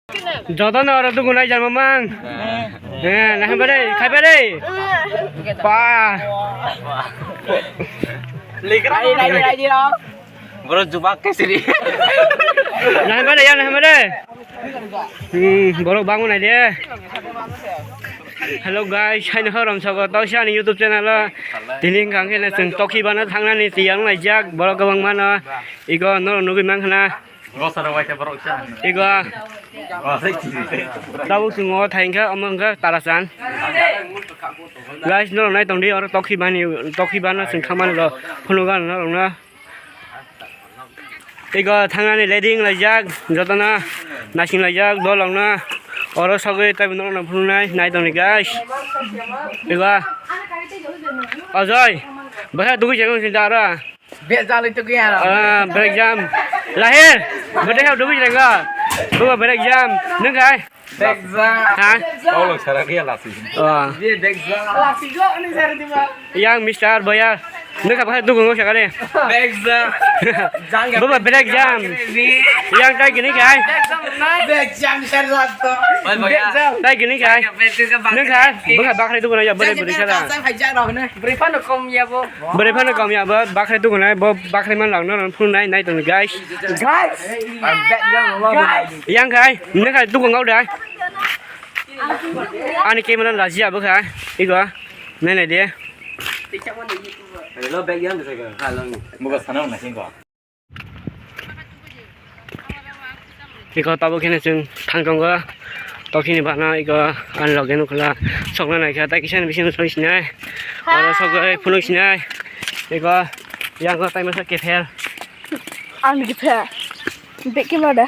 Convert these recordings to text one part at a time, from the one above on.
Jodoh na orang tu guna jangan memang. Nah pada, kai pada. Pa. Lagi dong. Bro jumpa ke sini. Nah pada ya, nah pada. Baru bangun aja. Hello guys, hai naharam sago tausian YouTube channel la. Dining kang kena sing toki bana thangna ni tiang lai jak baru kawang mana. Igo nor nugi mangkhana. Igo tahu semua thangka amangka tarasan. Guys, nor nai tong di or toki bana sing khaman lo phunugan nor na. Igo thangna ni leading lai jak jotana nasing lai jak dolong na. Orang sagai tapi nol nak punai naik tong ni guys. Iba. Azai. Bahasa tu jangan sendara. Biasa itu kaya. Break jam. Lahir. Berdeka tu jangan. Bukan break jam. Nengai. Bekza. Ha? Oh lo cara dia lasi. Dia bekza. Lasi kok ni saya tiba. Yang Mister Bayar. Nengai bahasa tu ngomong sekali. Bekza. Jangan. Bukan break jam. Yang kayak gini guys. Bekza saya satu. Kayak gini guys. Nengai. Bukan bakal itu guna ya boleh berbicara. Saya hajar dah ni. Beripan kom ya bo. Beripan kom ya bo. Bakal itu guna bo bakal man lang nol punai naik tong guys. Guys. Bekza guys. Yang kai, ini kai tu ngau dah. Ani kemelan razia bukan? Igo, nene dia. Lo bag yang bisa ke? Kalau muka sana nak singkau. Igo tahu kena sing tangkong go. Toki ni bana igo an logen ukla. Sokna naik kata kisan bisin sois nai. Orang sogai pulus nai. Igo yang go time masa kefer. An kefer. Bek kemana?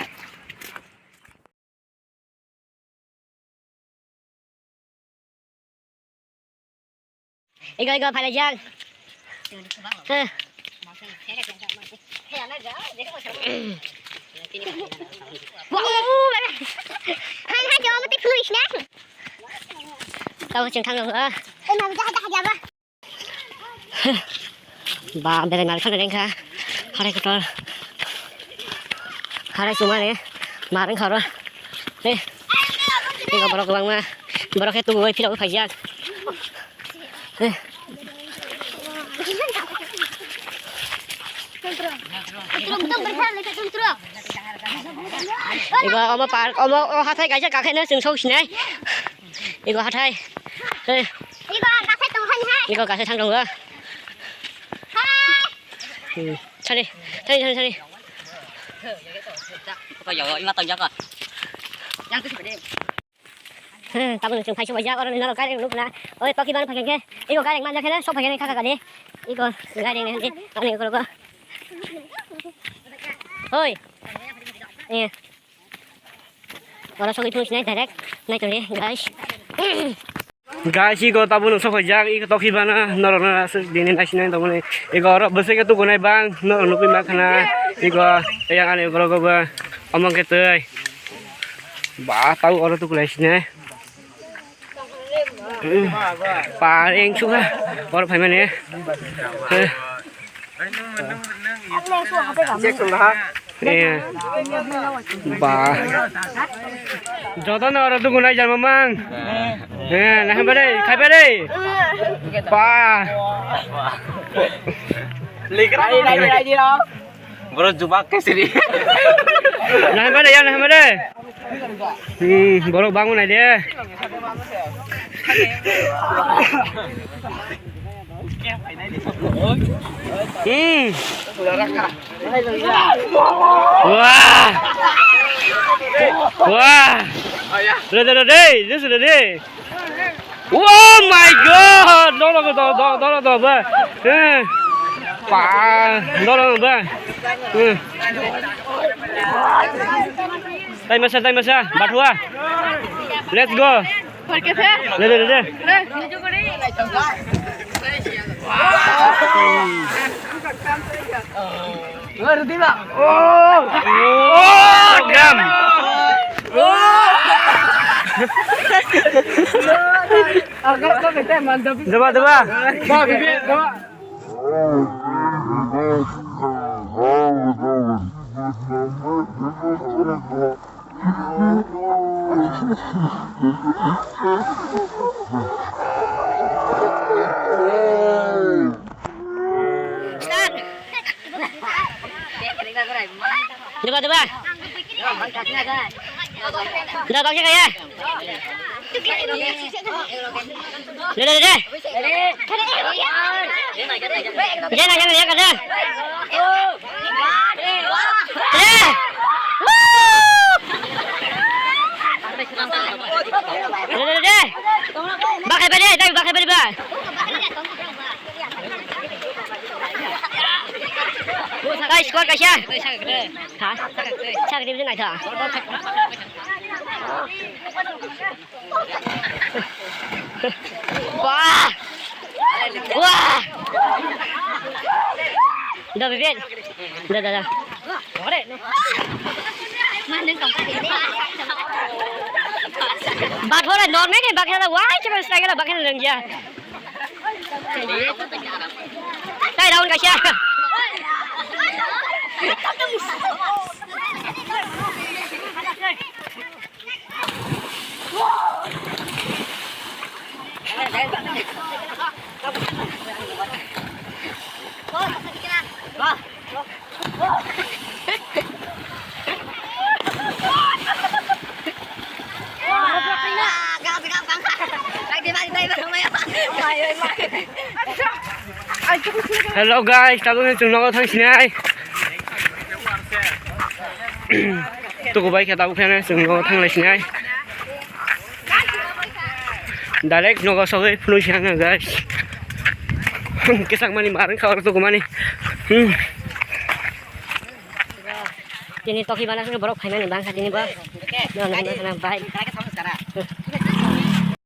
Igo phải là giang. Hai cho một tí phui snack. Tao chừng thằng nữa. Em làm ra ba. Ba bên này khăn này kha. Hai cái tròn. Hai cái này mà đến khờ rồi. Đi. Đi vào cái băng mà. Vào cái tủ ấy phi đâu phải giang. Đi. Igo oma par oma hathai gaja kakhe na sing sok sinai. Igo hathai. Đây. Igo kakhe tong han hai. Igo kakhe thang tong ra. Hai. Chạy đi. Chạy đi. Có giờ mà tao giấc à. Giang cứ phải đi. Tao mình chừng phải chụp giấc rồi nó là cái lúc nãy. Ôi tao kia bán phải cái. Igo cái mang ra cái đó, shop phải cái này khác cả đi. Igo cái này đi. Tao này có. Ôi. Nè. Orang sok itu naik direct, naik tu ni guys. Guys, igo tahu nusuk kerja, igo toki bana, norona dini nasional tahu ni. Igo orang besar tu gunai bang, nor nupi makna. Igo yang ane kalau kau omong kita, bah tahu orang tu kulis ni. Paling suka orang pemain ni. Cek sudah. Iya. Bah. Jodoh na orang tu guna jangan memang. Nah pada, kai pada. Pa. Lagi dong. Bro jumpa ke sini. Nah pada ya, nah pada. Baru bangun aja. Wah. Wah. Sudah deh, ini sudah deh. Oh my god, dolong ba. Pa, dolong ba. Tay masa, batua. Let's go. Deh. Ngerti tak? Oh, jam. Kau kita mantap. Coba. Coba bibir, coba. Start. Coba coba. Udah tongnya kayak. Udah. Jangan ya kada. Udah. Bakal pada, tapi bakal pada ba. Guys, skor kasih. Hah? Cak di mana dah? Wah. Wah. Dah bibit. Dah. Bác thôi là nón mấy này bác là quá chứ mà sai cái là bác là lần gì đây đâu cả cha Hello guys, tao cũng chúng nó có thằng xin ai. Tôi có bay kia tao cũng phải này, chúng nó thằng này xin ai. Direct nó có sao cái phun sang này guys. Cái sang mani marang kau tu kumani. Ini toki mana sih borok kainan bang, ini bang. Nah, baik.